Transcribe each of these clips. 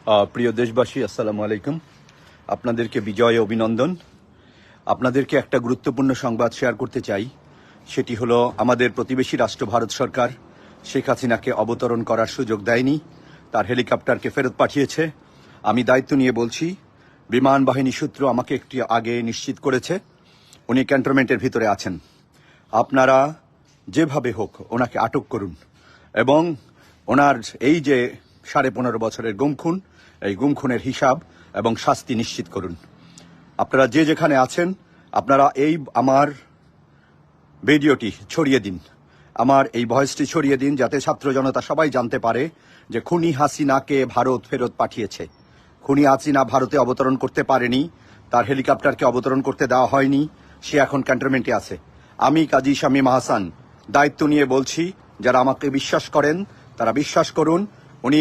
প্রিয় দেশবাসী, আসসালামু আলাইকুম। আপনাদেরকে বিজয় অভিনন্দন। আপনাদেরকে একটা গুরুত্বপূর্ণ সংবাদ শেয়ার করতে চাই। সেটি হলো, আমাদের প্রতিবেশী রাষ্ট্র ভারত সরকার শেখ হাসিনাকে অবতরণ করার সুযোগ দেয়নি, তার হেলিকপ্টারকে ফেরত পাঠিয়েছে। আমি দায়িত্ব নিয়ে বলছি, বিমান বাহিনী সূত্র আমাকে একটু আগে নিশ্চিত করেছে উনি ক্যান্টনমেন্টের ভিতরে আছেন। আপনারা যেভাবে হোক ওনাকে আটক করুন এবং ওনার এই যে 15.5 বছরের গুমখুন, এই গুমখুনের হিসাব এবং শাস্তি নিশ্চিত করুন। আপনারা যে যেখানে আছেন, আপনারা এই আমার ভিডিওটি ছড়িয়ে দিন, আমার এই ভয়েসটি ছড়িয়ে দিন, যাতে ছাত্র জনতা সবাই জানতে পারে যে খুনি হাসিনাকে ভারত ফেরত পাঠিয়েছে। খুনি হাসিনা ভারতে অবতরণ করতে পারেনি, তার হেলিকপ্টারকে অবতরণ করতে দেওয়া হয়নি, সে এখন ক্যান্টনমেন্টে আছে। আমি কাজী শামীম আহসান দায়িত্ব নিয়ে বলছি, যারা আমাকে বিশ্বাস করেন তারা বিশ্বাস করুন। উনি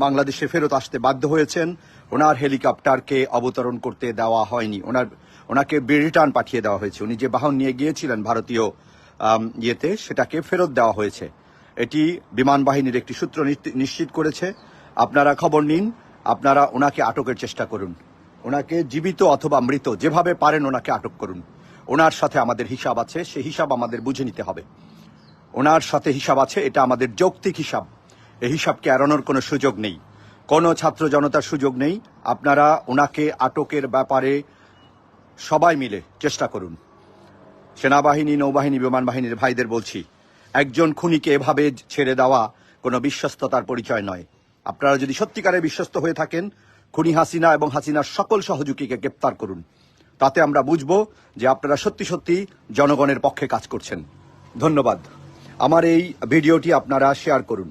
বাংলাদেশে ফেরত আসতে বাধ্য হয়েছেন, ওনার হেলিকপ্টারকে অবতরণ করতে দেওয়া হয়নি, ওনাকে রিটার্ন পাঠিয়ে দেওয়া হয়েছে। উনি যে বাহন নিয়ে গিয়েছিলেন ভারতীয় ইয়েতে, সেটাকে ফেরত দেওয়া হয়েছে। এটি বিমান বাহিনীর একটি সূত্র নিশ্চিত করেছে। আপনারা খবর নিন, আপনারা ওনাকে আটকের চেষ্টা করুন। ওনাকে জীবিত অথবা মৃত যেভাবে পারেন ওনাকে আটক করুন। ওনার সাথে আমাদের হিসাব আছে, সেই হিসাব আমাদের বুঝে নিতে হবে। ওনার সাথে হিসাব আছে, এটা আমাদের যৌক্তিক হিসাব। এই হিসাবকে এড়ানোর কোনো সুযোগ নেই, কোনো ছাত্র জনতার সুযোগ নেই। আপনারা ওনাকে আটকের ব্যাপারে সবাই মিলে চেষ্টা করুন। সেনাবাহিনী, নৌবাহিনী, বিমান বাহিনীর ভাইদের বলছি, একজন খুনিকে এভাবে ছেড়ে দেওয়া কোনো বিশ্বস্ততার পরিচয় নয়। আপনারা যদি সত্যিকারে বিশ্বস্ত হয়ে থাকেন, খুনি হাসিনা এবং হাসিনার সকল সহযোগীকে গ্রেপ্তার করুন। তাতে আমরা বুঝব যে আপনারা সত্যি সত্যি জনগণের পক্ষে কাজ করছেন। ধন্যবাদ। আমার এই ভিডিওটি আপনারা শেয়ার করুন।